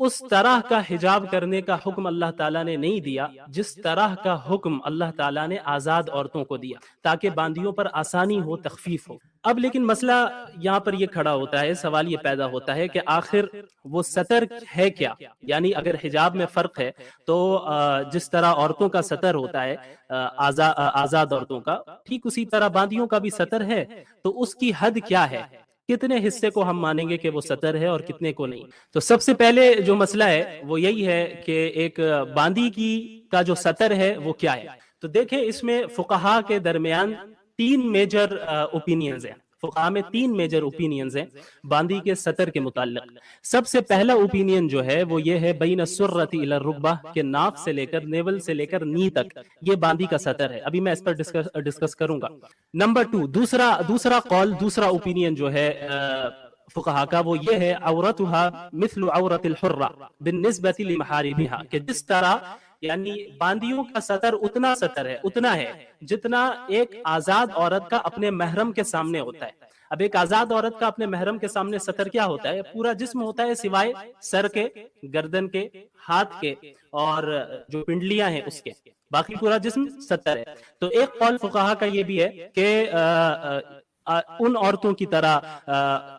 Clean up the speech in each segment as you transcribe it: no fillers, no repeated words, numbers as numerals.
اس طرح کا حجاب کرنے کا حکم اللہ تعالیٰ نے نہیں دیا جس طرح کا حکم اللہ تعالیٰ نے آزاد عورتوں کو دیا، تاکہ باندیوں پر آسانی ہو، تخفیف ہو۔ اب لیکن مسئلہ یہاں پر یہ کھڑا ہوتا ہے، سوال یہ پیدا ہوتا ہے کہ آخر وہ ستر ہے کیا؟ یعنی اگر حجاب میں فرق ہے تو جس طرح عورتوں کا ستر ہوتا ہے آزاد عورتوں کا، ٹھیک اسی طرح باندیوں کا بھی ستر ہے، تو اس کی حد کیا ہے؟ کتنے حصے کو ہم مانیں گے کہ وہ ستر ہے اور کتنے کو نہیں؟ تو سب سے پہلے جو مسئلہ ہے وہ یہی ہے کہ ایک باندی کا جو ستر ہے وہ کیا ہے۔ تو دیکھیں اس میں فقہا کے درمیان تین میجر اوپینینز ہیں، فقہا میں تین میجر اوپینینز ہیں باندی کے ستر کے متعلق۔ سب سے پہلا اوپینین جو ہے وہ یہ ہے بین السرۃ الی الرکبہ، کہ ناف سے لے کر نیول سے لے کر نی تک یہ باندی کا ستر ہے۔ ابھی میں اس پر ڈسکس کروں گا۔ نمبر 2، دوسرا قول، دوسرا اوپینین جو ہے فقہا کا وہ یہ ہے عورتها مثل عورت الحرہ بالنسبۃ لمحارمها، کہ جس طرح یعنی باندیوں کا ستر اتنا ہے جتنا ایک آزاد عورت کا اپنے محرم کے سامنے ہوتا ہے۔ اب ایک آزاد عورت کا اپنے محرم کے سامنے ستر کیا ہوتا ہے؟ پورا جسم ہوتا ہے سوائے سر کے، گردن کے، ہاتھ کے اور جو پنڈلیاں ہیں اس کے، باقی پورا جسم ستر ہے۔ تو ایک قول فقہا کا یہ بھی ہے کہ ان عورتوں کی طرح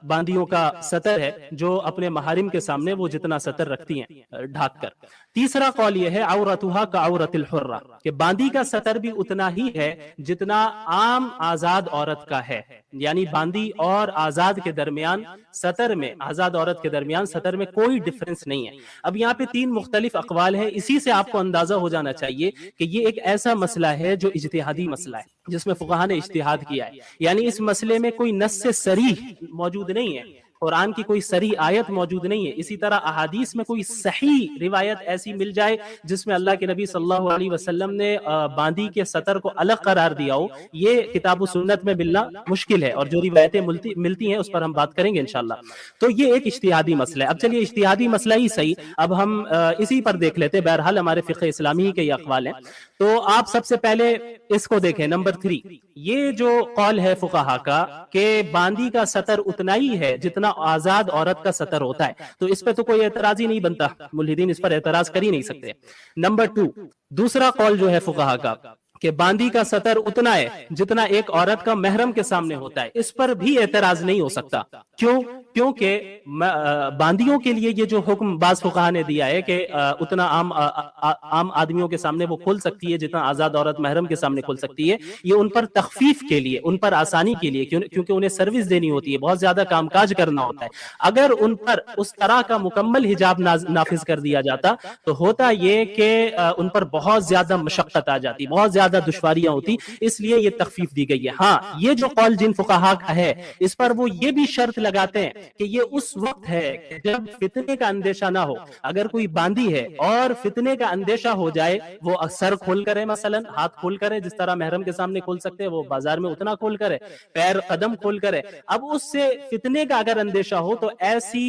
باندیوں کا ستر ہے جو اپنے محارم کے سامنے وہ جتنا ستر رکھتی ہیں ڈھانک کر۔ تیسرا قول یہ ہے عورتها كعورت الحرہ، کہ باندی کا ستر بھی اتنا ہی ہے جتنا عام آزاد عورت کا ہے، یعنی باندی اور آزاد کے درمیان ستر میں، آزاد عورت کے درمیان ستر میں کوئی ڈفرنس نہیں ہے۔ اب یہاں پہ تین مختلف اقوال ہیں، اسی سے آپ کو اندازہ ہو جانا چاہیے کہ یہ ایک ایسا مسئلہ ہے جو اجتہادی مسئلہ ہے، جس میں فقہا نے اجتہاد کیا ہے، یعنی اس مسئلے میں کوئی نص صریح موجود نہیں ہے، قرآن کی کوئی صریح آیت موجود نہیں ہے، اسی طرح احادیث میں کوئی صحیح روایت ایسی مل جائے جس میں اللہ کے نبی صلی اللہ علیہ وسلم نے باندی کے ستر کو الگ قرار دیا ہو، یہ کتاب و سنت میں ملنا مشکل ہے، اور جو روایتیں ملتی ہیں اس پر ہم بات کریں گے انشاءاللہ۔ تو یہ ایک اجتہادی مسئلہ ہے۔ اب چلیے اجتہادی مسئلہ ہی صحیح، اب ہم اسی پر دیکھ لیتے ہیں، بہرحال ہمارے فقہ اسلامی کے یہ اقوال ہیں۔ تو آپ سب سے پہلے اس کو دیکھیں، نمبر 3، یہ جو قول ہے فقہا کا کہ باندی کا ستر اتنا ہی ہے جتنا آزاد عورت کا ستر ہوتا ہے، تو اس پہ تو کوئی اعتراض ہی نہیں بنتا، ملحدین اس پر اعتراض کر ہی نہیں سکتے۔ نمبر 2، دوسرا قول جو ہے فقہا کا کہ باندی کا ستر اتنا ہے جتنا ایک عورت کا محرم کے سامنے ہوتا ہے، اس پر بھی اعتراض نہیں ہو سکتا۔ کیوں؟ کیونکہ باندیوں کے لیے یہ جو حکم بعض فقہا نے دیا ہے کہ اتنا عام آدمیوں کے سامنے وہ کھول سکتی ہے جتنا آزاد عورت محرم کے سامنے کھول سکتی ہے، یہ ان پر تخفیف کے لیے، ان پر آسانی کے لیے، کیونکہ انہیں سروس دینی ہوتی ہے، بہت زیادہ کام کاج کرنا ہوتا ہے۔ اگر ان پر اس طرح کا مکمل حجاب نافذ کر دیا جاتا تو ہوتا یہ کہ ان پر بہت زیادہ مشقت آ جاتی، بہت زیادہ دشواریاں ہوتی، اس لیے یہ تخفیف دی گئی ہے۔ ہاں، یہ جو قول جن فقہا کا ہے اس پر وہ یہ بھی شرط لگاتے ہیں کہ یہ اس وقت ہے کہ جب فتنے کا اندیشہ نہ ہو۔ اگر کوئی باندی ہے اور فتنے کا اندیشہ ہو جائے، وہ سر کھول کرے، مثلا ہاتھ کھول کرے، جس طرح محرم کے سامنے کھول سکتے ہیں، وہ بازار میں اتنا کھول کرے، پیر قدم کھول کرے۔ اب اس سے فتنے کا اگر اندیشہ ہو تو ایسی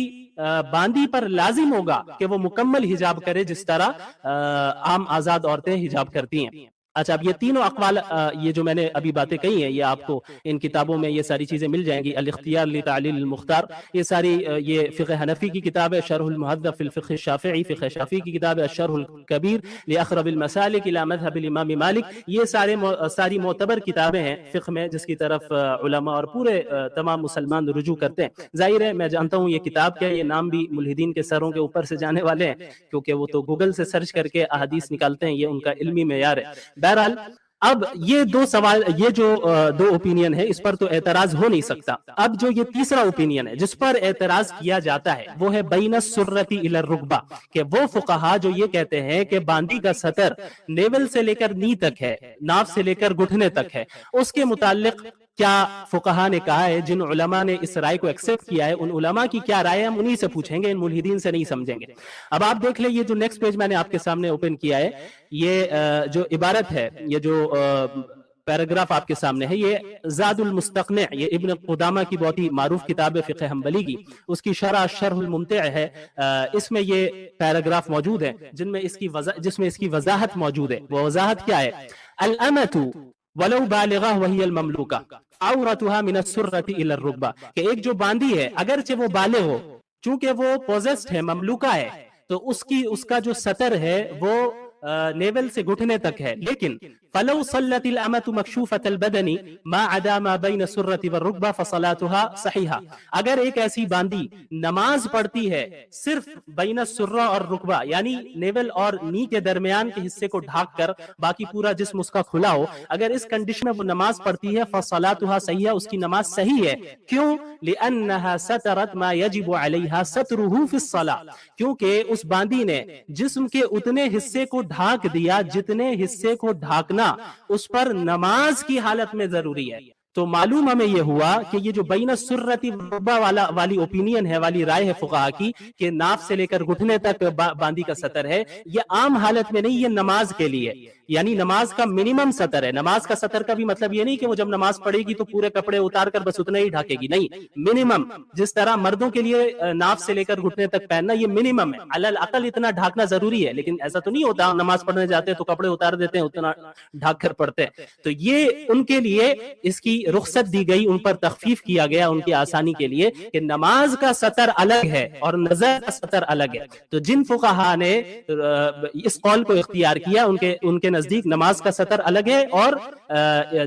باندی پر لازم ہوگا کہ وہ مکمل حجاب کرے جس طرح عام آزاد عورتیں حجاب کرتی ہیں۔ اچھا، اب یہ تینوں اقوال، یہ جو میں نے ابھی باتیں کہی ہیں، یہ آپ کو ان کتابوں میں یہ ساری چیزیں مل جائیں گی، الاختیار لتعلیل المختار، یہ ساری، یہ فقہ حنفی کی کتاب ہے شرح المہذب فی الفقہ الشافعی، فقہ شافعی کی کتاب ہے الشرح الکبیر لاقرب المسالک الی مذہب الامام مالک، یہ ساری معتبر کتابیں ہیں فقہ میں جس کی طرف علماء اور پورے تمام مسلمان رجوع کرتے ہیں۔ ظاہر ہے میں جانتا ہوں یہ کتاب کیا ہے، یہ نام بھی ملحدین کے سروں کے اوپر سے جانے والے ہیں، کیونکہ وہ تو گوگل سے سرچ کر کے احادیث نکالتے ہیں، یہ ان کا علمی معیار ہے۔ بہرحال اب یہ جو دو اوپینین ہے اس پر تو اعتراض ہو نہیں سکتا۔ اب جو یہ تیسرا اوپینین ہے جس پر اعتراض کیا جاتا ہے وہ ہے بین السرۃ الی الرکبہ، کہ وہ فقہا جو یہ کہتے ہیں کہ باندی کا ستر نیول سے لے کر نی تک ہے، ناف سے لے کر گھٹنے تک ہے، اس کے متعلق کیا فقہا نے کہا ہے؟ جن علماء نے اس رائے کو ایکسپٹ کیا ہے ان علماء کی کیا رائے ہے، ہم انہی سے پوچھیں گے، ان ملحدین سے نہیں سمجھیں گے۔ اب آپ دیکھ لیں، یہ جو نیکسٹ پیج میں نے آپ کے سامنے اوپن کیا ہے، یہ جو عبارت ہے، یہ جو پیراگراف آپ کے سامنے ہے، یہ زاد المستقنع، یہ ابن قدامہ کی بہت ہی معروف کتاب ہے فقہ حنبلی کی، اس کی شرح الممتع ہے، اس میں یہ پیراگراف موجود ہے جس میں اس کی وضاحت موجود ہے۔ وہ وضاحت کیا ہے؟ الامۃ ولو بالغہ وہی المملوکہ عورتها من السرۃ الی الرکبہ، کہ ایک جو باندی ہے اگرچہ وہ بالغ ہو، چونکہ وہ پوزیسڈ ہے، مملوکہ ہے، تو اس کا جو سطر ہے وہ نیول سے گھٹنے تک ہے، لیکن فلو صلت الامۃ مکشوفۃ البدن ما عدا ما بین السرۃ والرکبہ فصلاتها صحیحہ، اگر ایک ایسی باندی نماز پڑھتی ہے صرف بین السرہ اور رکبہ یعنی نیول اور نی کے درمیان کے حصے کو ڈھانک کر باقی پورا جسم اس کا کھلا ہو، اگر اس کنڈیشن میں وہ نماز پڑھتی ہے فصلاتها صحیحہ، اس کی نماز صحیح ہے۔ کیوں؟ لأنها سترت ما يجب عليها ستره في الصلاة، کیونکہ اس باندی نے جسم کے اتنے حصے کو ڈھانک دیا جتنے حصے کو ڈھانکنا اس پر نماز کی حالت میں ضروری ہے۔ تو معلوم ہمیں یہ ہوا کہ یہ جو بین السرۃ والرکبہ والی اوپینین ہے، والی رائے ہے فقہا کی کہ ناف سے لے کر گھٹنے تک باندی کا سطر ہے، یہ عام حالت میں نہیں، یہ نماز کے لیے، یعنی نماز کا منیمم سطر ہے۔ نماز کا سطر کا بھی مطلب یہ نہیں کہ وہ جب نماز پڑھے گی تو پورے کپڑے اتار کر بس اتنا ہی ڈھاکے گی، نہیں، منیمم جس طرح مردوں کے لیے ناف سے لے کر گھٹنے تک پہننا یہ منیمم ہے، علی الاقل اتنا ڈھانکنا ضروری ہے، لیکن ایسا تو نہیں ہوتا نماز پڑھنے جاتے تو کپڑے اتار دیتے ہیں، اتنا ڈھانک کر پڑھتے ہیں۔ تو یہ ان کے لیے اس کی رخصت دی گئی، ان پر تخفیف کیا گیا ان کی آسانی کے لیے کہ نماز کا سطر الگ ہے اور نظر کا سطر الگ ہے۔ تو جن فقہا نے اس قول کو اختیار کیا ان کے نزدیک نماز کا سطر الگ ہے اور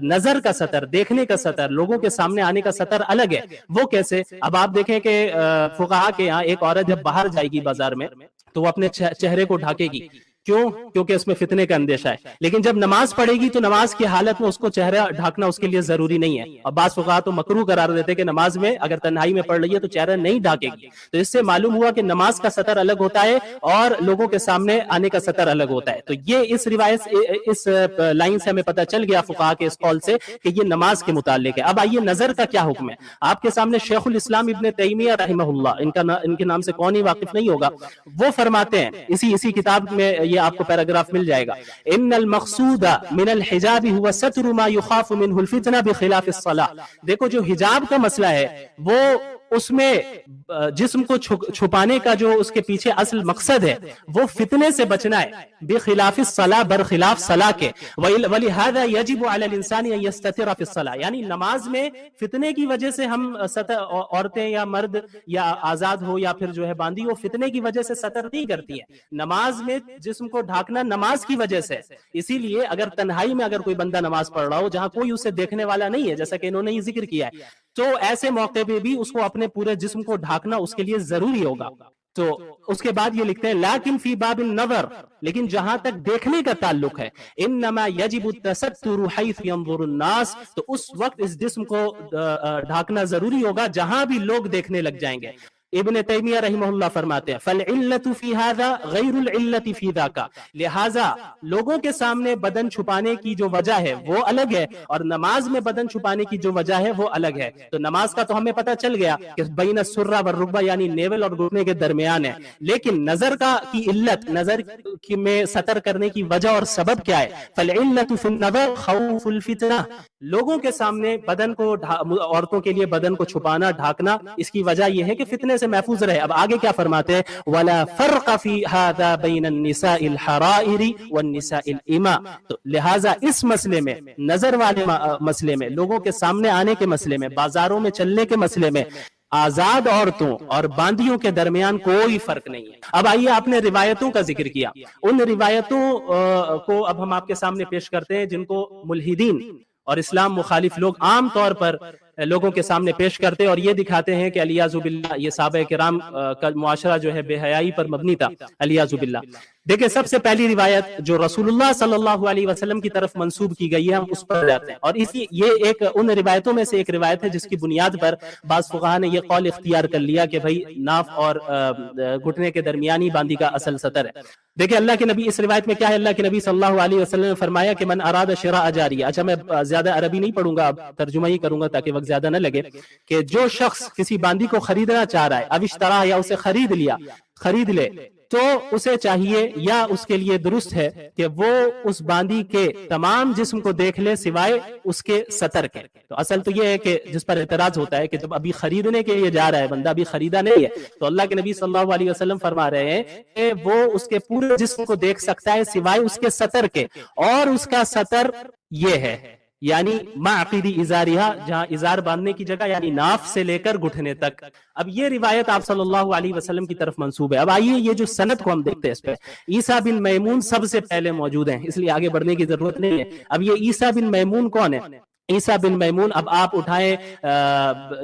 نظر کا سطر، دیکھنے کا سطر، لوگوں کے سامنے آنے کا سطر الگ ہے۔ وہ کیسے؟ اب آپ دیکھیں کہ فقہا کے یہاں ایک عورت جب باہر جائے گی بازار میں تو وہ اپنے چہرے کو ڈھانکے گی، کیوں؟ کیونکہ اس میں فتنے کا اندیشہ ہے، لیکن جب نماز پڑھے گی تو نماز کی حالت میں اس کو چہرہ ڈھانکنا اس کے لیے ضروری نہیں ہے، اور بعض فقہا تو مکروہ قرار دیتے کہ نماز میں اگر تنہائی میں پڑھ رہی ہے تو چہرہ نہیں ڈھانکے گی۔ تو اس سے معلوم ہوا کہ نماز کا سطر الگ ہوتا ہے اور لوگوں کے سامنے آنے کا سطر الگ ہوتا ہے۔ تو یہ اس روایت اس لائن سے ہمیں پتہ چل گیا فقہا کے اس قول سے کہ یہ نماز کے متعلق ہے۔ اب آئیے نظر کا کیا حکم ہے۔ آپ کے سامنے شیخ الاسلام ابن تیمیہ رحمہ اللہ، ان کے نام سے کون ہی واقف نہیں ہوگا، وہ فرماتے ہیں اسی کتاب میں یہ آپ کو پیراگراف مل جائے گا، ان المقصود من الحجاب هو ستر ما يخاف منه الفتنہ بخلاف الصلاة۔ دیکھو جو حجاب کا مسئلہ ہے وہ اس میں جسم کو چھپانے کا جو اس کے پیچھے اصل مقصد ہے وہ فتنے سے بچنا ہے، بخلاف الصلاة، برخلاف صلاح کے، ولہذا یجب علی الانسان ان یستتر فی الصلاة، یعنی نماز میں فتنے کی وجہ سے ہم عورتیں یا مرد یا آزاد ہو یا پھر جو ہے باندی ہو فتنے کی وجہ سے سطر نہیں کرتی ہے، نماز میں جسم کو ڈھانکنا نماز کی وجہ سے۔ اسی لیے اگر تنہائی میں اگر کوئی بندہ نماز پڑھ رہا ہو جہاں کوئی اسے دیکھنے والا نہیں ہے، جیسا کہ انہوں نے یہ ذکر کیا ہے، تو ایسے موقع پہ بھی اس کو اپنے پورے جسم کو ڈھانکنا اس کے لیے ضروری ہوگا۔ تو اس کے بعد یہ لکھتے ہیں لیکن فی باب النظر، لیکن جہاں تک دیکھنے کا تعلق ہے، انما یجب التستر حیث ينظر الناس، تو اس وقت اس جسم کو ڈھانکنا ضروری ہوگا جہاں بھی لوگ دیکھنے لگ جائیں گے۔ ابن تیمیہ رحمہ اللہ فرماتے ہیں فالعلت فی ھذا غیر العلت فی ذاک، لہذا لوگوں کے سامنے بدن چھپانے کی جو وجہ ہے وہ الگ ہے اور نماز میں بدن چھپانے کی جو وجہ ہے وہ الگ ہے۔ تو نماز کا تو ہمیں پتہ چل گیا کہ بین السرہ والرکبہ یعنی نیول اور گھٹنے کے درمیان ہے، لیکن نظر کی علت، نظر میں سطر کرنے کی وجہ اور سبب کیا ہے؟ فالعلت فی النظر خوف الفتنہ، لوگوں کے سامنے بدن کو عورتوں کے لیے بدن کو چھپانا ڈھانکنا اس کی وجہ یہ ہے کہ فتنے سے محفوظ رہے۔ اب آگے کیا فرماتے ہیں؟ ولا فرق فی ھذا بین النساء الحرائر والنساء الاماء، تو لہٰذا اس مسئلے میں، نظر والے مسئلے میں، لوگوں کے سامنے آنے کے مسئلے میں، بازاروں میں چلنے کے مسئلے میں آزاد عورتوں اور باندیوں کے درمیان کوئی فرق نہیں ہے۔ اب آئیے، آپ نے روایتوں کا ذکر کیا، ان روایتوں کو اب ہم آپ کے سامنے پیش کرتے ہیں جن کو ملحدین اور اسلام مخالف لوگ عام طور پر لوگوں کے سامنے پیش کرتے اور یہ دکھاتے ہیں کہ علیاذ باللہ یہ صحابہ کرام کا معاشرہ جو ہے بے حیائی پر مبنی تھا، علیاذ باللہ۔ دیکھیں، سب سے پہلی روایت جو رسول اللہ صلی اللہ علیہ وسلم کی طرف منسوب کی گئی ہے ہم اس پر جاتے ہیں، اور یہ ایک ان روایتوں میں سے ایک روایت ہے جس کی بنیاد پر بعض فقہا نے یہ قول اختیار کر لیا کہ بھائی ناف اور گھٹنے کے درمیانی باندی کا اصل سطر ہے۔ دیکھیں اللہ کے نبی، اس روایت میں کیا ہے؟ اللہ کے نبی صلی اللہ علیہ وسلم نے فرمایا کہ من اراد شراء جاریہ، اچھا میں زیادہ عربی نہیں پڑھوں گا، اب ترجمہ ہی کروں گا تاکہ وقت زیادہ نہ لگے، کہ جو شخص کسی باندی کو خریدنا چاہ رہا ہے، اب اشترا یا اسے خرید لے، تو اسے چاہیے یا اس کے لیے درست ہے کہ وہ اس باندی کے تمام جسم کو دیکھ لے سوائے اس کے سطر کے۔ تو اصل تو یہ ہے کہ جس پر اعتراض ہوتا ہے کہ جب ابھی خریدنے کے لیے جا رہا ہے بندہ، ابھی خریدا نہیں ہے، تو اللہ کے نبی صلی اللہ علیہ وسلم فرما رہے ہیں کہ وہ اس کے پورے جسم کو دیکھ سکتا ہے سوائے اس کے سطر کے، اور اس کا سطر یہ ہے یعنی معقد ازارہا، جہاں ازار باندھنے کی جگہ، یعنی ناف سے لے کر گھٹنے تک۔ اب یہ روایت آپ صلی اللہ علیہ وسلم کی طرف منسوب ہے۔ اب آئیے یہ جو سند کو ہم دیکھتے ہیں، اس پہ عیسیٰ بن میمون سب سے پہلے موجود ہیں، اس لیے آگے بڑھنے کی ضرورت نہیں ہے۔ اب یہ عیسیٰ بن میمون کون ہے؟ عیسیٰ بن میمون، اب آپ اٹھائیں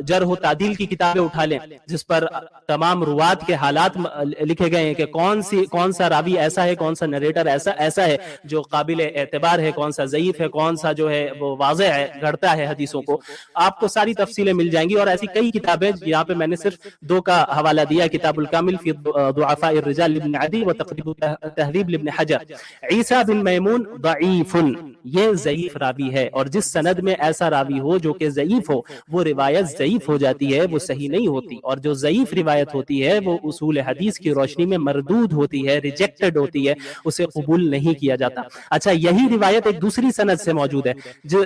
جرح و تعدیل کی کتابیں اٹھا لیں جس پر تمام روات کے حالات لکھے گئے ہیں کہ کون سا راوی ایسا ہے، کون سا نریٹر ایسا ہے جو قابل اعتبار ہے، کون سا ضعیف ہے، کون سا جو ہے وہ واضح ہے، گھڑتا ہے حدیثوں کو۔ آپ کو ساری تفصیلیں مل جائیں گی، اور ایسی کئی کتابیں، یہاں پہ میں نے صرف دو کا حوالہ دیا، کتاب الکامل فی ضعفاء الرجال لابن عدی و تقریب تہذیب لابن حجر۔ عیسیٰ بن میمون ضعیف، یہ ضعیف راوی ہے، اور جس سند میں ایسا راوی ہو جو کہ ضعیف ہو، وہ روایت ضعیف ہو جاتی ہے، وہ صحیح نہیں ہوتی، اور جو ضعیف روایت ہوتی ہے وہ اصول حدیث کی روشنی میں مردود ہوتی ہے، ریجیکٹڈ ہوتی ہے، اسے قبول نہیں کیا جاتا۔ اچھا، یہی روایت ایک دوسری سند سے موجود ہے،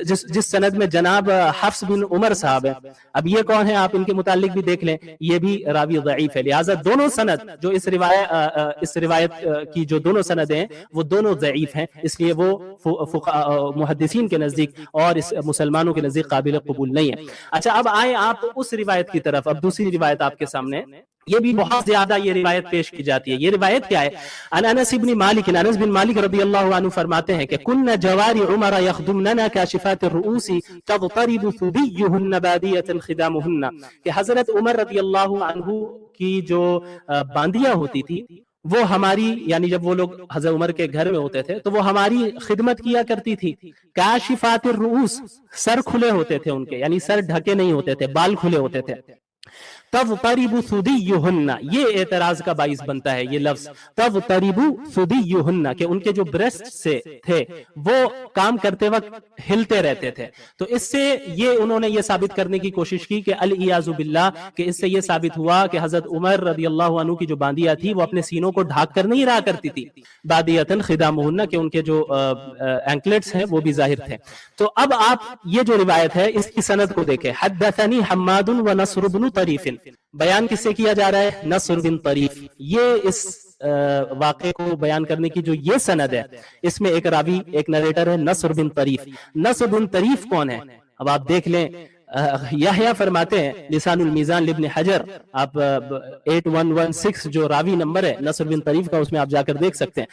جس سند میں جناب حفص بن عمر صاحب ہے۔ اب یہ کون ہے، آپ ان کے متعلق بھی دیکھ لیں، یہ بھی راوی ضعیف ہے۔ لہٰذا دونوں سند جو اس روایت کی جو دونوں سندیں ہیں وہ دونوں ضعیف ہیں، اس لیے وہ محدثین کے نزدیک اور اس مسلمانوں کے نزدیک قابل قبول نہیں ہے۔ اچھا، اب آئیں آپ اس روایت کی طرف۔ اب دوسری روایت آپ کے سامنے، یہ بھی بہت زیادہ یہ روایت پیش کی جاتی ہے۔ یہ روایت کیا ہے؟ انس بن مالک، انس بن مالک رضی اللہ عنہ فرماتے ہیں کہ کن جواری عمر یخدمننا کاشفات الرؤوس تضطرب ثدیہن بادیۃ خدامہن، کہ حضرت عمر رضی اللہ عنہ کی جو باندیاں ہوتی تھی وہ ہماری، یعنی جب وہ لوگ حضرت عمر کے گھر میں ہوتے تھے تو وہ ہماری خدمت کیا کرتی تھی۔ کاشفات الرؤوس، سر کھلے ہوتے تھے ان کے، یعنی سر ڈھکے نہیں ہوتے تھے، بال کھلے ہوتے تھے۔ تضطرب ثدیہن، یہ اعتراض کا باعث بنتا ہے یہ لفظ تضطرب ثدیہن، کہ ان کے جو بریسٹ سے تھے وہ کام کرتے وقت ہلتے رہتے تھے۔ تو اس سے یہ انہوں نے یہ ثابت کرنے کی کوشش کی کہ العیاذ باللہ، کہ اس سے یہ ثابت ہوا کہ حضرت عمر رضی اللہ عنہ کی جو باندیاں تھی وہ اپنے سینوں کو ڈھانک کر نہیں رہا کرتی تھی، بادیۃ خدامہن، کہ ان کے جو اینکلٹس ہیں وہ بھی ظاہر تھے۔ تو اب آپ یہ جو روایت ہے اس کی سند کو دیکھیں۔ حدثنی حماد و نصر بن طریف، بیان کس سے کیا جا رہا ہے؟ نصر بن طریف۔ یہ اس واقعے کو بیان کرنے کی جو یہ سند ہے، اس میں ایک راوی، ایک نریٹر ہے نصر بن طریف۔ نصر بن طریف کون ہے؟ اب آپ دیکھ لیں، یحییٰ فرماتے ہیں لسان المیزان لابن حجر، آپ 8116 جو راوی نمبر ہے نصر بن طریف کا، اس میں آپ جا کر دیکھ سکتے ہیں۔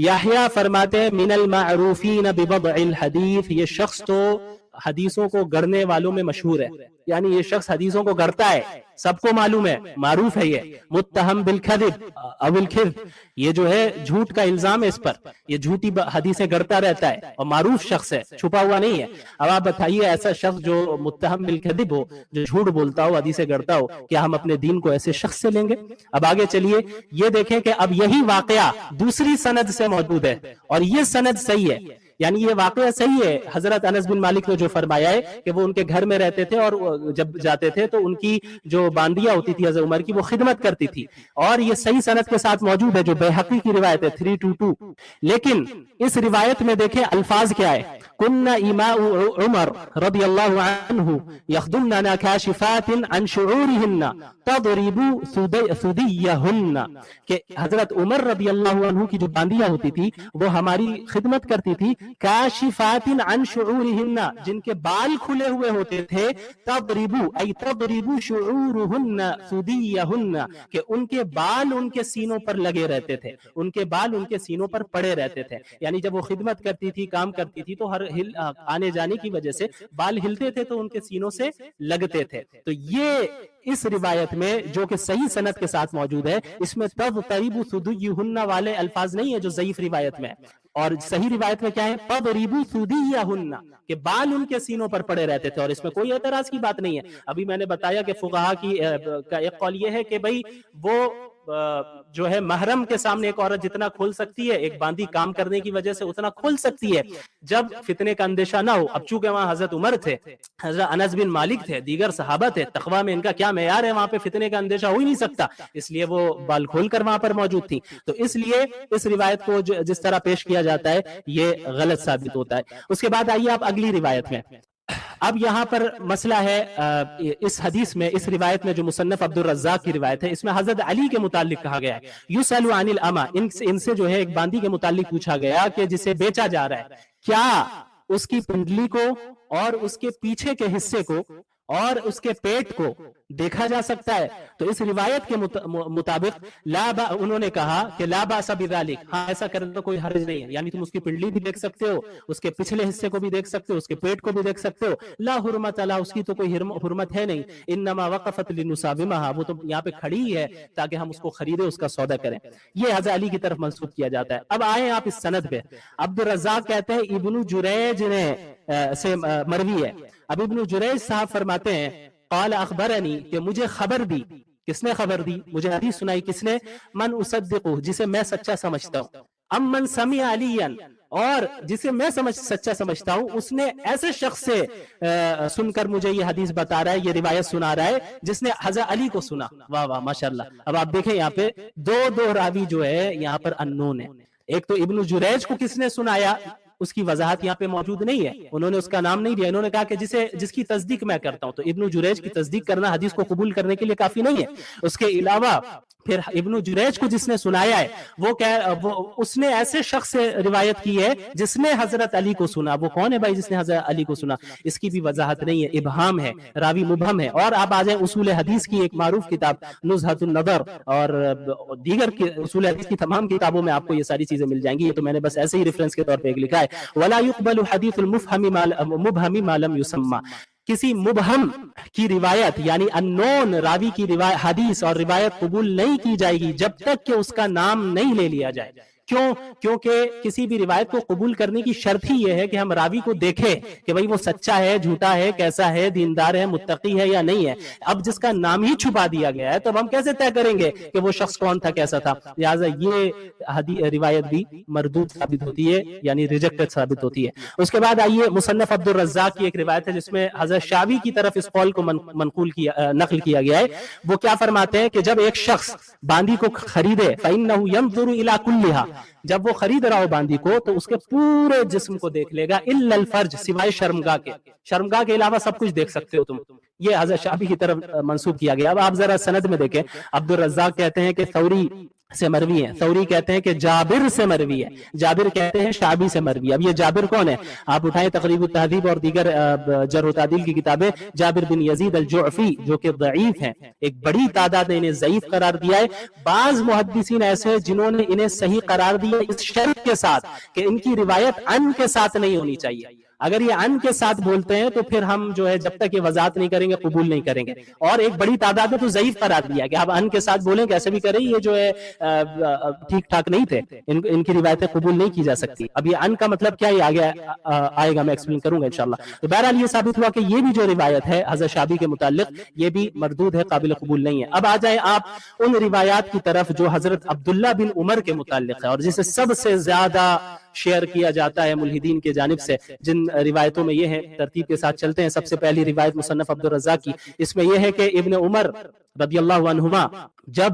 یحییٰ فرماتے ہیں من المعروفین ببضع الحدیث، یہ شخص تو حدیثوں کو گڑنے والوں میں مشہور ہے، یعنی یہ شخص حدیثوں کو گڑتا ہے، سب کو معلوم ہے، معروف ہے۔ یہ متہم بالکذب او الکذب، یہ جو ہے جھوٹ کا الزام ہے اس پر، یہ جھوٹی حدیثیں گڑتا رہتا ہے اور معروف شخص ہے، چھپا ہوا نہیں ہے۔ اب آپ بتائیے، ایسا شخص جو متہم بالکذب ہو، جو جھوٹ بولتا ہو، حدیثیں گڑتا ہو، کیا ہم اپنے دین کو ایسے شخص سے لیں گے؟ اب آگے چلیے، یہ دیکھیں کہ اب یہی واقعہ دوسری سند سے موجود ہے، اور یہ سند صحیح ہے، یعنی یہ واقعہ صحیح ہے۔ حضرت انس بن مالک نے جو فرمایا ہے کہ وہ ان کے گھر میں رہتے تھے، اور جب جاتے تھے تو ان کی جو باندیاں ہوتی تھی حضرت عمر کی، وہ خدمت کرتی تھی، اور یہ صحیح سند کے ساتھ موجود ہے، جو بیہقی کی روایت ہے 322۔ لیکن اس روایت میں دیکھیں الفاظ کیا ہے، کن اماء عمر رضی اللہ عنہ یخدمننا کاشفات عن شعورہن تضرب ثدیہن، کہ حضرت عمر رضی اللہ عنہ کی جو باندیاں ہوتی تھی وہ ہماری خدمت کرتی تھی، کاشفات عن شعورہن، جن کے بال کھلے ہوئے ہوتے تھے، تضرب ای تضرب شعورہن ثدیہن، کہ ان کے بال ان کے سینوں پر لگے رہتے تھے، ان کے بال ان کے سینوں پر پڑے رہتے تھے، یعنی جب وہ خدمت کرتی تھی، کام کرتی تھی، تو ہر آنے جانے کی وجہ سے بال ہلتے تھے تو ان کے سینوں سے لگتے تھے۔ تو یہ اس روایت میں جو کہ صحیح سند کے ساتھ موجود ہے، اس میں تضطرب ثدیہن والے الفاظ نہیں ہے جو ضعیف روایت میں ہے، اور صحیح روایت میں کیا ہے؟ تضرب ثدیہن، کہ بال ان کے سینوں پر پڑے رہتے تھے، اور اس میں کوئی اعتراض کی بات نہیں ہے۔ ابھی میں نے بتایا کہ فقہا کا ایک قول یہ ہے کہ بھئی وہ جو ہے محرم کے سامنے ایک عورت جتنا کھول سکتی ہے، ایک باندی کام کرنے کی وجہ سے اتنا کھول سکتی ہے جب فتنے کا اندیشہ نہ ہو۔ اب چونکہ وہاں حضرت عمر تھے، حضرت انس بن مالک تھے، دیگر صحابہ تھے، تقویٰ میں ان کا کیا معیار ہے، وہاں پہ فتنے کا اندیشہ ہو ہی نہیں سکتا، اس لیے وہ بال کھول کر وہاں پر موجود تھی۔ تو اس لیے اس روایت کو جس طرح پیش کیا جاتا ہے یہ غلط ثابت ہوتا ہے۔ اس کے بعد آئیے آپ اگلی روایت میں۔ اب یہاں پر مسئلہ ہے اس حدیث میں، اس روایت میں جو مصنف عبد الرزاق کی روایت ہے، اس میں حضرت علی کے متعلق کہا گیا ہے، یسأل عن الامہ، ان سے جو ہے ایک باندی کے متعلق پوچھا گیا کہ جسے بیچا جا رہا ہے، کیا اس کی پنڈلی کو اور اس کے پیچھے کے حصے کو اور اس کے پیٹ کو دیکھا جا سکتا ہے. تو اس روایت کے مطابق انہوں نے کہا کہ لا باس بذالک، ہاں ایسا کرنے تو کوئی حرج نہیں ہے، یعنی تم اس کی پنڈلی بھی دیکھ سکتے ہو، اس کے پچھلے حصے کو بھی دیکھ سکتے ہو، اس کے پیٹ کو بھی دیکھ سکتے ہو. لا حرمت علی، اس کی تو کوئی حرمت ہے نہیں. انما وقفت لنصابمها، وہ تو یہاں پہ کھڑی ہی ہے تاکہ ہم اس کو خریدیں، اس کا سودا کریں. یہ حضرت علی کی طرف منسوب کیا جاتا ہے. اب آئیں آپ اس سند پہ. عبدالرزاق کہتے ہیں ابن جریج نے سے مروی ہے. اب ابن جریج صاحب فرماتے ہیں قال اخبرنی، کہ مجھے خبر دی. کس نے خبر دی؟ مجھے حدیث سنائی. کس نے؟ من اصدقہ، جسے میں سچا سمجھتا ہوں. ام من سمع علیا، اور جسے میں سچا سمجھتا ہوں اس نے ایسے شخص سے سن کر مجھے یہ حدیث بتا رہا ہے، یہ روایت سنا رہا ہے جس نے حضرت علی کو سنا. واہ واہ ماشاءاللہ. اب آپ دیکھیں یہاں پہ دو راوی جو ہے یہاں پر انون ہے. ایک تو ابن جریج کو کس نے سنایا، اس کی وضاحت یہاں پہ موجود نہیں ہے، انہوں نے اس کا نام نہیں دیا. انہوں نے کہا کہ جس کی تصدیق میں کرتا ہوں. تو ابن جریج کی تصدیق کرنا حدیث کو قبول کرنے کے لیے کافی نہیں ہے. اس کے علاوہ پھر ابن جریج کو جس نے سنایا ہے وہ اس نے ایسے شخص سے روایت کی ہے جس نے حضرت علی کو سنا. وہ کون ہے بھائی جس نے حضرت علی کو سنا؟ اس کی بھی وضاحت نہیں ہے، ابہام ہے، راوی مبہم ہے. اور آپ آ جائیں اصول حدیث کی ایک معروف کتاب نزہۃ النظر اور دیگر اصول حدیث کی تمام کتابوں میں آپ کو یہ ساری چیزیں مل جائیں گی. یہ تو میں نے بس ایسے ہی ریفرنس کے طور پہ ایک لکھا ہے. ولا يقبل حدیث المبہم ما لم يسمى، کسی مبہم کی روایت یعنی انون راوی کی حدیث اور روایت قبول نہیں کی جائے گی جب تک کہ اس کا نام نہیں لے لیا جائے. کیوں؟ کیونکہ کسی بھی روایت کو قبول کرنے کی شرط ہی یہ ہے کہ ہم راوی کو دیکھیں کہ بھئی وہ سچا ہے، جھوٹا ہے، کیسا ہے، دیندار ہے، متقی ہے یا نہیں ہے. اب جس کا نام ہی چھپا دیا گیا ہے تو ہم کیسے طے کریں گے کہ وہ شخص کون تھا، کیسا تھا؟ لہٰذا یہ روایت بھی مردود ثابت ہوتی ہے، یعنی ریجیکٹڈ ثابت ہوتی ہے. اس کے بعد آئیے مصنف عبدالرزاق کی ایک روایت ہے جس میں حضرت شعبی کی طرف اس قول کو نقل کیا گیا ہے. وہ کیا فرماتے ہیں کہ جب ایک شخص باندی کو خریدے فَإِنَّهُ يَنظُرُ إِلَى كُلِّهَا، جب وہ خرید رہا ہو باندی کو تو اس کے پورے جسم کو دیکھ لے گا الا الفرج، سوائے شرمگاہ کے. شرمگاہ کے علاوہ سب کچھ دیکھ سکتے ہو تم. یہ حضرت شعبی کی طرف منسوب کیا گیا. اب آپ ذرا سند میں دیکھیں. عبدالرزاق کہتے ہیں کہ ثوری سے مروی ہے، ثوری کہتے ہیں کہ جابر سے مروی ہے، جابر کہتے ہیں شعبی سے مروی ہے. اب یہ جابر کون ہے؟ آپ اٹھائیں تقریب التہذیب اور دیگر جرح و تعدیل کی کتابیں. جابر بن یزید الجعفی جو کہ ضعیف ہیں، ایک بڑی تعداد نے انہیں ضعیف قرار دیا ہے. بعض محدثین ایسے ہیں جنہوں نے انہیں صحیح قرار دیا اس شرط کے ساتھ کہ ان کی روایت ان کے ساتھ نہیں ہونی چاہیے. اگر یہ ان کے ساتھ بولتے ہیں تو پھر ہم جو ہے جب تک یہ وضاحت نہیں کریں گے قبول نہیں کریں گے. اور ایک بڑی تعداد میں تو ضعیف قرار دیا کہ آپ ان کے ساتھ بولیں کیسے بھی کریں، یہ جو ہے ٹھیک ٹھاک نہیں تھے، ان کی روایتیں قبول نہیں کی جا سکتی. اب یہ ان کا مطلب کیا آئے گا میں ایکسپلین کروں گا انشاءاللہ. تو بہرحال یہ ثابت ہوا کہ یہ بھی جو روایت ہے حضرت شعبی کے متعلق یہ بھی مردود ہے، قابل قبول نہیں ہے. اب آ جائیں آپ ان روایات کی طرف جو حضرت عبداللہ بن عمر کے متعلق ہے اور جسے سب سے زیادہ شیئر کیا جاتا ہے ملحدین کی جانب سے. جن روایتوں میں یہ ہے، ترتیب کے ساتھ چلتے ہیں. سب سے پہلی روایت مصنف عبدالرزاق کی، اس میں یہ ہے کہ ابن عمر رضی اللہ عنہما جب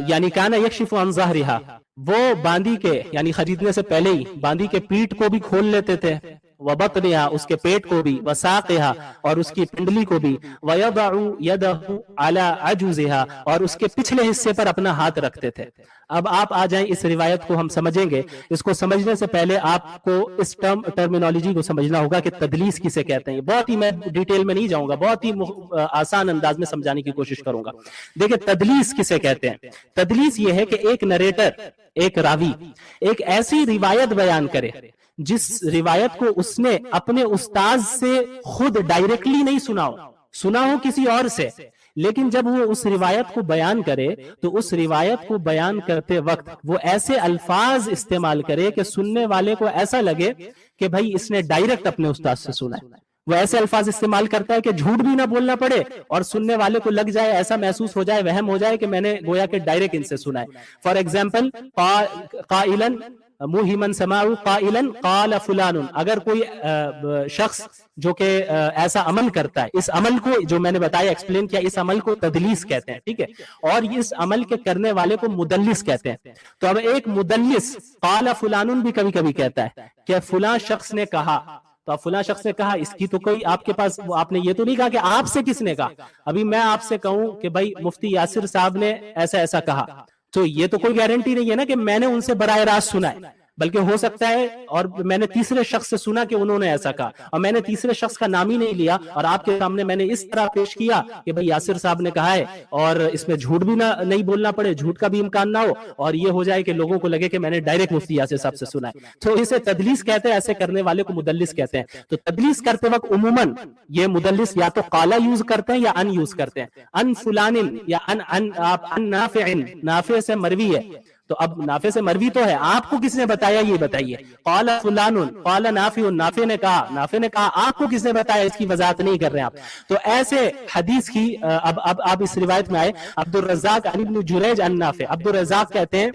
یعنی کانا یکشف عن ظہرہا، وہ باندی کے یعنی خریدنے سے پہلے ہی باندی کے پیٹ کو بھی کھول لیتے تھے، وبطنہا اس کے پیٹ کو بھی، وساقہا اور اس کی پنڈلی کو بھی، ویضع یدہ علی عجوزہا اور اس کے پچھلے حصے پر اپنا ہاتھ رکھتے تھے. اب آپ آ جائیں اس روایت کو ہم سمجھیں گے. اس کو سمجھنے سے پہلے آپ کو اس ٹرمینالوجی کو سمجھنا ہوگا کہ تدلیس کسے کہتے ہیں. بہت ہی میں ڈیٹیل میں نہیں جاؤں گا، بہت ہی آسان انداز میں سمجھانے کی کوشش کروں گا. دیکھیں تدلیس کسے کہتے ہیں. تدلیس یہ ہے کہ ایک نریٹر، ایک راوی ایک ایسی روایت بیان کرے جس روایت کو اس نے اپنے استاذ سے خود ڈائریکٹلی نہیں سنا ہو کسی اور سے، لیکن جب وہ اس روایت کو بیان کرے تو اس روایت کو بیان کرتے وقت وہ ایسے الفاظ استعمال کرے کہ سننے والے کو ایسا لگے کہ بھائی اس نے ڈائریکٹ اپنے استاذ سے سنا ہے. وہ ایسے الفاظ استعمال کرتا ہے کہ جھوٹ بھی نہ بولنا پڑے اور سننے والے کو لگ جائے، ایسا محسوس ہو جائے، وہم ہو جائے کہ میں نے گویا کہ ڈائریکٹ ان سے سنا ہے. فار ایگزامپل قائلا موہمن سماعو قائلا قال فلان، اگر کوئی شخص جو کہ ایسا عمل کرتا ہے، اس عمل کو جو میں نے بتایا ایکسپلین کیا، اس عمل کو تدلیس کہتے ہیں، ٹھیک ہے، اور اس عمل کے کرنے والے کو مدلس کہتے ہیں. تو اب ایک مدلس قال فلان بھی کبھی کبھی کہتا ہے کہ فلاں شخص نے کہا، تو اب فلاں شخص نے کہا، اس کی تو کوئی آپ کے پاس آپ نے یہ تو نہیں کہا کہ آپ سے کس نے کہا. ابھی میں آپ سے کہوں کہ بھائی مفتی یاسر صاحب نے ایسا ایسا کہا، تو یہ تو کوئی گارنٹی نہیں ہے نا کہ میں نے ان سے براہ راست سنا ہے. بلکہ ہو سکتا ہے، اور میں نے تیسرے شخص سے سنا کہ انہوں نے ایسا کہا، اور میں نے تیسرے شخص کا نام ہی نہیں لیا اور آپ کے سامنے میں نے اس طرح پیش کیا کہ بھئی یاسر صاحب نے کہا ہے، اور اس میں جھوٹ بھی نہیں بولنا پڑے، جھوٹ کا بھی امکان نہ ہو، اور یہ ہو جائے کہ لوگوں کو لگے کہ میں نے ڈائریکٹ مفتی یاسر صاحب سے سنا ہے، تو اسے تدلیس کہتے ہیں، ایسے کرنے والے کو مدلس کہتے ہیں۔ تو تدلیس کرتے وقت عموماً یہ مدلس یا تو قالا یوز کرتے ہیں یا ان یوز کرتے ہیں، ان فلان یا ان نافع، نافع سے مروی ہے، تو اب نافع سے مروی تو ہے، آپ کو کس نے بتایا یہ بتائیے، قال فلان قال نافع، نافع نے کہا، آپ کو کس نے بتایا، اس کی وضاحت نہیں کر رہے ہیں آپ۔ تو ایسے حدیث کی اب آپ اس روایت میں آئے، عبد الرزاق عن ابن جریج عن نافع، عبد الرزاق کہتے ہیں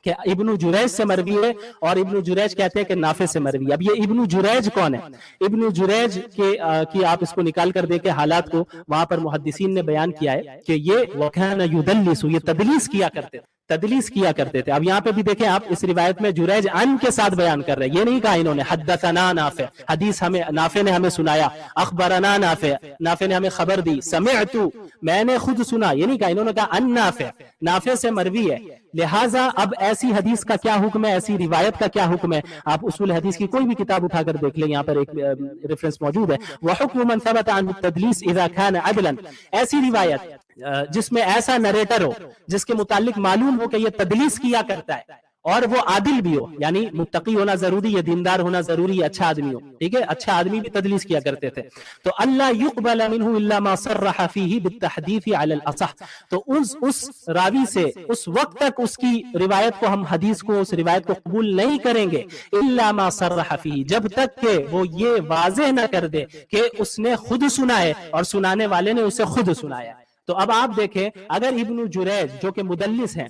کہ ابن جریج سے مروی ہے، اور ابن جریج کہتے ہیں کہ نافع سے مروی ہے۔ اب یہ ابن جریج کون ہے؟ ابن جریج کی آپ اس کو نکال کر دیکھیں حالات کو، وہاں پر محدثین نے بیان کیا ہے کہ یہ وکان یدلس، یہ تدلیس کیا کرتے تھے۔ اب یہاں پہ بھی دیکھیں آپ، اس روایت میں جریج ان کے ساتھ بیان کر رہے ہیں، یہ نہیں کہا انہوں نے حدثنا نافع، حدیث ہمیں نافع نے ہمیں سنایا، اخبرنا نافع، نافع نے ہمیں خبر دی، سمعت، میں نے خود سنا، یہ نہیں کہا، انہوں نے کہا ان نافع، نافع سے مروی ہے۔ لہٰذا اب ایسی حدیث کا کیا حکم ہے، ایسی روایت کا کیا حکم ہے؟ آپ اصول حدیث کی کوئی بھی کتاب اٹھا کر دیکھ لیں، یہاں پر ایک ریفرنس موجود ہے، وَحُكْمُ مَنْ ثَبَتَ عَنْهُ التَّدْلِيسِ إِذَا كَانَ عَدْلًا، ایسی روایت جس میں ایسا نریٹر ہو جس کے متعلق معلوم ہو کہ یہ تدلیس کیا کرتا ہے اور وہ عادل بھی ہو، یعنی متقی ہونا ضروری ہے، دیندار ہونا ضروری ہے، اچھا آدمی ہو، ٹھیک ہے، اچھا آدمی بھی تدلیس کیا کرتے تھے، تو اللہ يقبل منه الا ما صرح فيه بالتحديث على الاصح، تو اس راوی سے اس وقت تک اس کی روایت کو، ہم حدیث کو، اس روایت کو قبول نہیں کریں گے، الا ما صرح فيه، جب تک کہ وہ یہ واضح نہ کر دے کہ اس نے خود سنا ہے اور سنانے والے نے اسے خود سنایا ہے۔ تو اب آپ دیکھیں، اگر ابن جریج جو کہ مدلس ہیں،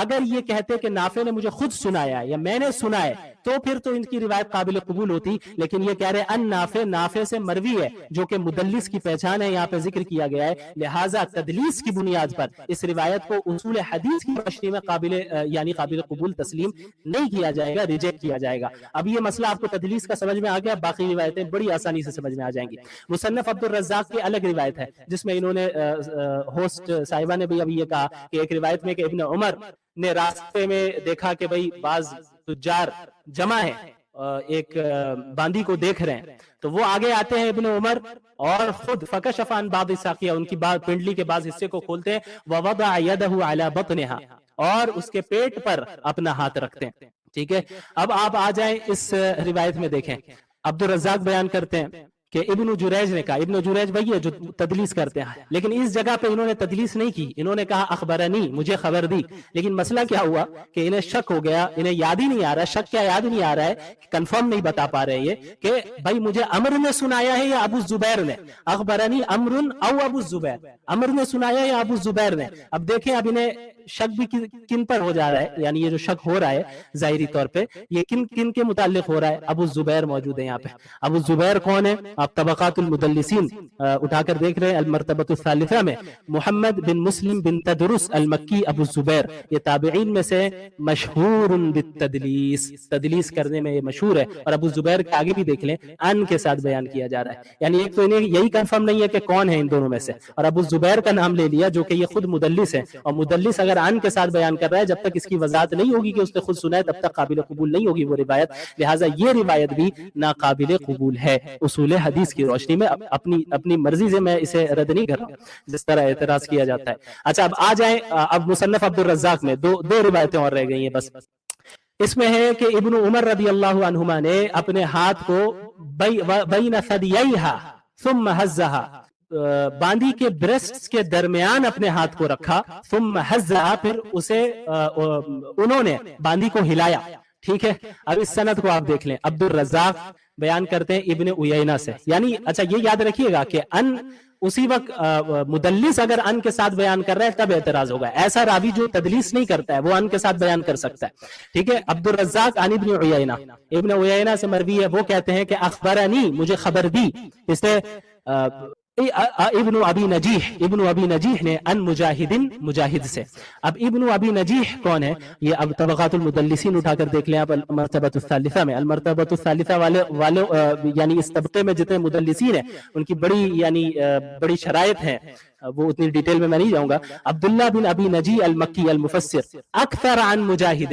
اگر یہ کہتے کہ نافع نے مجھے خود سنایا یا میں نے سنا ہے، تو پھر تو ان کی روایت قابل قبول ہوتی، لیکن یہ کہہ رہے ان نافع، نافع سے مروی ہے، جو کہ مدلس کی پہچان ہے، یہاں پہ ذکر کیا گیا ہے، لہٰذا تدلیس کی بنیاد پر اس روایت کو اصول حدیث کی روشنی میں قابل قبول تسلیم نہیں کیا جائے گا، ریجیکٹ کیا جائے گا۔ اب یہ مسئلہ آپ کو تدلیس کا سمجھ میں آ گیا، باقی روایتیں بڑی آسانی سے سمجھ میں آ جائیں گی۔ مصنف عبد الرزاق کی الگ روایت ہے، جس میں انہوں نے ہوسٹ صاحبہ نے بھی ابھی یہ کہا کہ ایک روایت میں کہ ابن عمر نے راستے میں دیکھا کہ بھئی بعض تجار جمع ہے، ایک باندی کو دیکھ رہے ہیں، تو وہ آگے آتے ہیں ابن عمر اور خود فکشف عن بعض الساقیہ، ان کی پنڈلی کے بعض حصے کو کھولتے ہیں، ووضع یدہ علی بطنہا، اور اس کے پیٹ پر اپنا ہاتھ رکھتے ہیں، ٹھیک ہے۔ اب آپ آ جائیں اس روایت میں، دیکھیں عبد الرزاق بیان کرتے ہیں کہ ابن جریج نے کہا، ابن جریج وہی ہے جو تدلیس کرتے ہیں، لیکن اس جگہ پہ انہوں نے تدلیس نہیں کی، انہوں نے کہا اخبرنی، مجھے خبر دی، لیکن مسئلہ کیا ہوا کہ انہیں شک ہو گیا، انہیں یاد ہی نہیں آ رہا، شک کیا یاد نہیں آ رہا ہے، کنفرم نہیں بتا پا رہے یہ کہ بھائی مجھے عمر نے سنایا ہے یا ابو الزبیر نے، اخبرنی عمر او ابو الزبیر، عمر نے سنایا یا ابو الزبیر نے۔ اب دیکھیں اب انہیں شک بھی کن پر ہو جا رہا ہے، یعنی یہ جو شک ہو رہا ہے ظاہری طور پہ یہ کن کے متعلق ہو رہا ہے، ابو الزبیر موجود ہے یہاں پہ۔ ابو الزبیر کون ہے؟ آپ طبقات المدلسین اٹھا کر دیکھ رہے ہیں، المرتبۃ الثالثہ میں محمد بن مسلم بن تدرس المکی ابو الزبیر، یہ تابعین میں سے مشہور بالتدلیس، تدلیس کرنے میں یہ مشہور ہے، اور ابو الزبیر کے آگے بھی دیکھ لیں ان کے ساتھ بیان کیا جا رہا ہے، یعنی ایک تو انہیں یہی کنفرم نہیں ہے کہ کون ہے ان دونوں میں سے، اور ابو الزبیر کا نام لے لیا جو کہ یہ خود مدلس ہے، اور مدلس اگر ان کے ساتھ بیان کر رہا ہے، جب تک اس کی وضاحت نہیں ہوگی کہ اس نے خود سنا ہے تب تک قابل قبول نہیں ہوگی وہ روایت، لہٰذا یہ روایت بھی ناقابل قبول ہے اصول حدیث کی روشنی میں۔ اپنی مرضی سے میں اسے رد نہیں کر رہا ہوں جس طرح اعتراض کیا جاتا ہے۔ اچھا اب آ جائیں، اب مصنف عبد الرزاق میں دو روایتیں اور رہ گئی ہیں بس۔ اس میں ہے کہ ابن عمر رضی اللہ عنہما نے اپنے ہاتھ کو بین ثدییہا ثم ہزہا، باندی کے بریسٹس کے درمیان اپنے ہاتھ کو رکھا، ثم ہزہا، پھر اسے انہوں نے باندی کو ہلایا، ٹھیک ہے۔ اب اس سند کو آپ دیکھ لیں، عبد الرزاق بیان کرتے ہیں ابن عیینہ سے، یعنی اچھا یہ یاد رکھیے گا کہ ان اسی وقت مدلس اگر ان کے ساتھ بیان کر رہا ہے تب اعتراض ہوگا، ایسا راوی جو تدلیس نہیں کرتا ہے وہ ان کے ساتھ بیان کر سکتا ہے، ٹھیک ہے۔ عبد الرزاق عن ابن عیینہ، ابن عیینہ سے مروی ہے، وہ کہتے ہیں کہ اخبرنی، مجھے خبر دی، اس نے ابن ابی نجیح نے ان مجاہد سے۔ اب ابن ابی نجیح کون ہے؟ یہ اب طبقات المدلسین اٹھا کر دیکھ لیں آپ، المرتبۃ الثالثہ میں، المرتبۃ الثالثہ والے یعنی اس طبقے میں جتنے مدلسین ہیں ان کی بڑی شرائط ہیں، وہ اتنی ڈیٹیل میں نہیں جاؤں گا۔ عبداللہ بن ابی نجیح المکی المفسر اکثر عن مجاہد،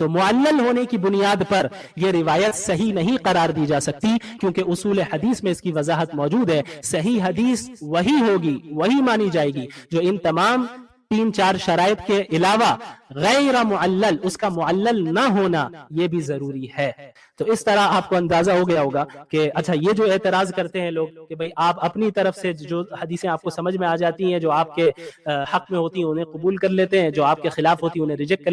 تو معلل ہونے کی بنیاد پر یہ روایت صحیح نہیں قرار دی جا سکتی، کیونکہ اصول حدیث میں اس کی وضاحت موجود ہے۔ صحیح حدیث وہی ہوگی، وہی مانی جائے گی جو ان تمام 3-4 شرائط کے علاوہ غیر معلل، اس کا معلل نہ ہونا یہ بھی ضروری ہے۔ تو اس طرح آپ کو اندازہ ہو گیا ہوگا کہ اچھا یہ جو اعتراض کرتے ہیں لوگ کہ بھئی آپ اپنی طرف سے جو حدیثیں آپ کو سمجھ میں آ جاتی ہیں، جو آپ کے حق میں ہوتی ہیں انہیں قبول کر لیتے ہیں، جو آپ کے خلاف ہوتی ہیں انہیں ریجیکٹ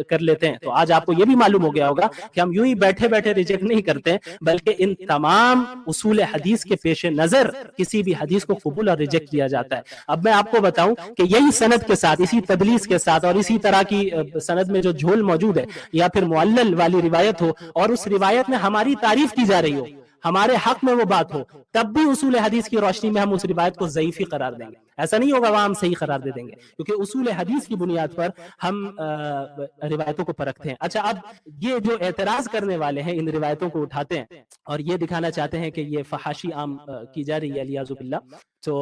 کر لیتے ہیں۔ تو آج آپ کو یہ بھی معلوم ہو گیا ہوگا کہ ہم یوں ہی بیٹھے بیٹھے ریجیکٹ نہیں کرتے، بلکہ ان تمام اصول حدیث کے پیش نظر کسی بھی حدیث کو قبول اور ریجیکٹ کیا جاتا ہے۔ اب میں آپ کو بتاؤں کہ یہی سند کے ساتھ، اسی تدلیس کے ساتھ اور اسی طرح کی سند میں جو جھول موجود ہے یا پھر معلل والی روایت ہو، اور اس روایت میں ہماری تعریف کی جا رہی ہو، ہمارے حق میں وہ بات ہو، تب بھی اصول حدیث کی روشنی میں ہم اس روایت کو ضعیف ہی قرار دیں گے۔ ایسا نہیں ہوگا وہاں ہم صحیح قرار دے دیں گے، کیونکہ اصول حدیث کی بنیاد پر ہم روایتوں کو پرکھتے ہیں۔ اچھا اب یہ جو اعتراض کرنے والے ہیں ان روایتوں کو اٹھاتے ہیں اور یہ دکھانا چاہتے ہیں کہ یہ فحاشی عام کی جا رہی ہے علیاذ باللہ، تو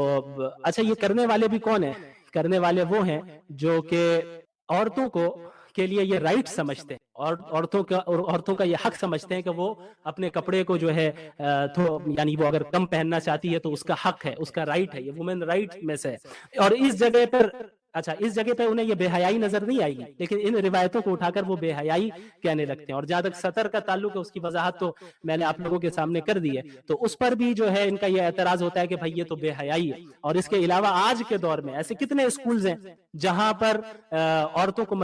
اچھا یہ کرنے والے بھی کون ہیں؟ کرنے والے وہ ہیں جو کہ عورتوں کو کے لیے یہ رائٹ سمجھتے ہیں، اور عورتوں کا یہ حق سمجھتے ہیں کہ وہ اپنے کپڑے کو جو ہے یعنی وہ اگر کم پہننا چاہتی ہے تو اس کا حق ہے، اس کا رائٹ ہے، یہ وومن رائٹ میں سے ہے۔ اور اس جگہ پر اس جگہ پہ انہیں یہ بے حیائی نظر نہیں آئے گی، لیکن ان روایتوں کو اٹھا کر وہ بے حیائی کہنے لگتے ہیں۔ اور جہاں تک سطر کا تعلق ہے اس کی وضاحت تو میں نے آپ لوگوں کے سامنے کر دی ہے، تو اس پر بھی جو ہے ان کا یہ اعتراض ہوتا ہے کہ بھائی یہ تو بے حیائی ہے۔ اور اس کے علاوہ آج کے دور میں ایسے کتنے اسکولز ہیں جہاں پر عورتوں کو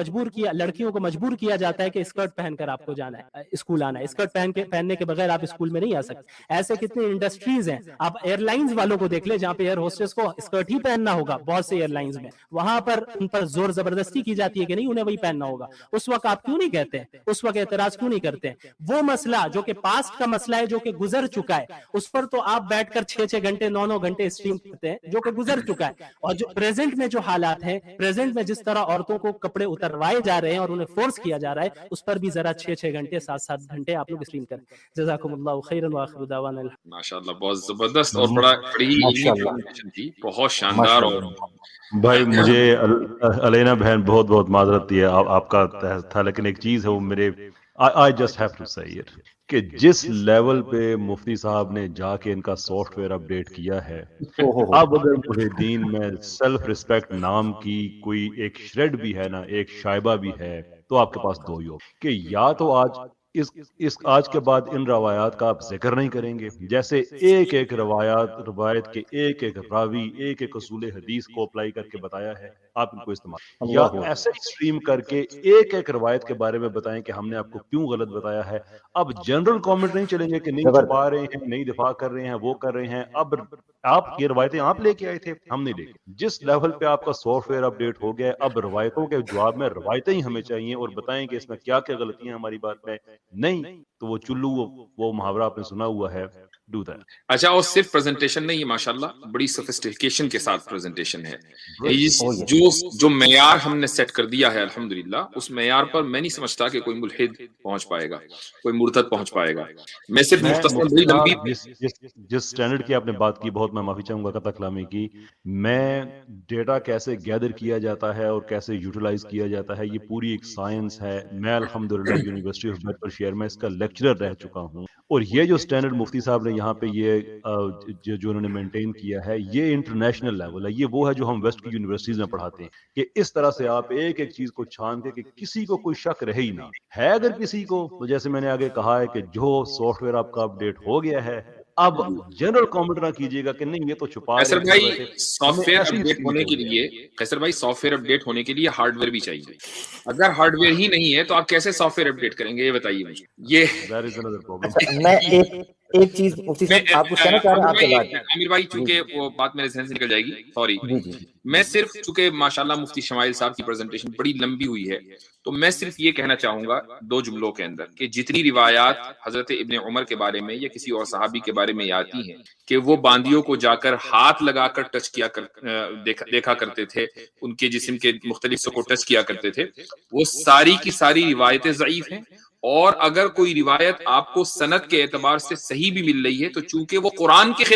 لڑکیوں کو مجبور کیا جاتا ہے کہ اسکرٹ پہن کر آپ کو جانا ہے، اسکول آنا ہے، اسکرٹ پہننے کے بغیر آپ اسکول میں نہیں آ سکتے۔ ایسے کتنے انڈسٹریز ہیں، آپ ایئر لائنز والوں کو دیکھ لیں جہاں پہ ایئر ہوسٹس کو اسکرٹ ہی پہننا ہوگا، بہت سے ایئر لائنز میں وہاں پر ان پر زور زبردستی کی جاتی ہے کہ نہیں انہیں وہی پہننا ہوگا۔ اس وقت آپ کیوں نہیں کہتے ہیں، اس وقت اعتراض کیوں نہیں کرتے ہیں؟ وہ مسئلہ جو کہ پاسٹ کا مسئلہ ہے، جو کہ گزر چکا ہے، اس پر تو آپ بیٹھ کر 6 گھنٹے 9 گھنٹے اسٹریم کرتے ہیں، جو کہ گزر چکا ہے۔ اور جو پریزنٹ میں جو حالات ہیں، پریزنٹ میں جس طرح عورتوں کو کپڑے اتروائے جا رہے ہیں اور انہیں فورس کیا جا رہا ہے، اس پر بھی ذرا 6 گھنٹے 7 گھنٹے آپ لوگ اسٹریم کریں۔ جزاکم اللہ خیرا وآخر دعوانا ماشاءاللہ بہت زبردست اور بڑی پریزنٹیشن تھی، بہت شاندار۔ اور بھائی مجھے علینا بہن بہت بہت معذرت ہے، آپ کا تھا، لیکن ایک چیز ہے وہ میرے I just have to say it کہ جس لیول پہ مفتی صاحب نے جا کے ان کا سافٹ ویئر اپڈیٹ کیا ہے، اب اگر محدین میں سیلف ریسپیکٹ نام کی کوئی ایک شریڈ بھی ہے نا، ایک شائبہ بھی ہے، تو آپ کے پاس دو ہی ہو کہ یا تو آج کے بعد ان روایات کا آپ ذکر نہیں کریں گے، جیسے ایک روایت کے ایک راوی ایک اصول حدیث کو اپلائی کر کے بتایا ہے، آپ ان کو استعمال، یا ایسے اسٹریم کر کے ایک روایت کے بارے میں بتائیں کہ ہم نے آپ کو کیوں غلط بتایا ہے۔ اب جنرل کامنٹ نہیں چلیں گے کہ نہیں چھپا رہے ہیں، نہیں دفاع کر رہے ہیں، وہ کر رہے ہیں۔ اب آپ یہ روایتیں آپ لے کے آئے تھے، ہم نہیں لے کے۔ جس لیول پہ آپ کا سافٹ ویئر اپڈیٹ ہو گیا ہے، اب روایتوں کے جواب میں روایتیں ہی ہمیں چاہیے اور بتائیں کہ اس میں کیا کیا غلطیاں ہماری بات میں نہیں، تو وہ چلو وہ محاورہ آپ نے سنا ہوا ہے، ڈو دیٹ۔ اچھا، اور صرف پریزنٹیشن نہیں، ماشاءاللہ بڑی سوفسٹیکیشن کے ساتھ پریزنٹیشن ہے۔ جو معیار ہم نے سیٹ کر دیا ہے الحمدللہ، اس معیار پر میں نہیں سمجھتا کہ کوئی ملحد پہنچ پائے گا، کوئی مرتد پہنچ پائے گا۔ میں صرف مختصر بڑی لمبی جس سٹینڈرڈ کی آپ نے بات کی، بہت میں معافی چاہوں گا قطع کلامی کی، میں ڈیٹا کیسے گیدر کیا جاتا ہے اور کیسے یوٹیلائز کیا جاتا ہے، یہ پوری ایک سائنس ہے۔ میں الحمدللہ یونیورسٹی آف بیڈفورڈ شائر میں اس کا لیکچرر رہ چکا ہوں، اور یہ جو سٹینڈرڈ مفتی صاحب نے یہاں پہ یہ جو انہوں نے مینٹین کیا ہے، یہ انٹرنیشنل لیول ہے۔ یہ وہ ہے جو ہم ویسٹ کی یونیورسٹیز میں پڑھاتے ہیں کہ اس طرح سے آپ ایک چیز کو چھان کے کہ کسی کو کوئی شک رہے ہی نہ ہے۔ اگر کسی کو، تو جیسے میں نے آگے کہا ہے کہ جو سافٹ ویئر آپ کا اپڈیٹ ہو گیا ہے، اب جنرل کامنٹ نہ کیجیے گا کہ نہیں یہ تو چھپا قیصر بھائی، سافٹ ویئر اپڈیٹ ہونے کے لیے قیصر بھائی سافٹ ویئر اپڈیٹ ہونے کے لیے ہارڈ ویئر بھی چاہیے۔ اگر ہارڈ ویئر ہی نہیں ہے تو آپ کیسے سافٹ ویئر اپڈیٹ کریں گے، یہ بتائیے مجھے۔ میں ایک چیز مفتی صاحب آپ کو کہنا چاہ رہا ہوں، عامر بھائی چونکہ وہ بات میرے ذہن سے نکل جائے گی، سوری۔ میں صرف چونکہ ماشاءاللہ مفتی شمائل صاحب کی پریزنٹیشن بڑی لمبی ہوئی ہے، تو میں صرف یہ کہنا چاہوں گا 2 جملوں کے اندر کہ جتنی روایات حضرت ابن عمر کے بارے میں یا کسی اور صحابی کے بارے میں آتی ہیں کہ وہ باندیوں کو جا کر ہاتھ لگا کر ٹچ کیا دیکھا کرتے تھے، ان کے جسم کے مختلف حصوں کو ٹچ کیا کرتے تھے، وہ ساری کی ساری روایتیں ضعیف ہیں۔ اور اگر کوئی روایت آپ کو سند کے اعتبار سے صحیح بھی مل رہی ہے تو چونکہ وہ قرآن کے خلاف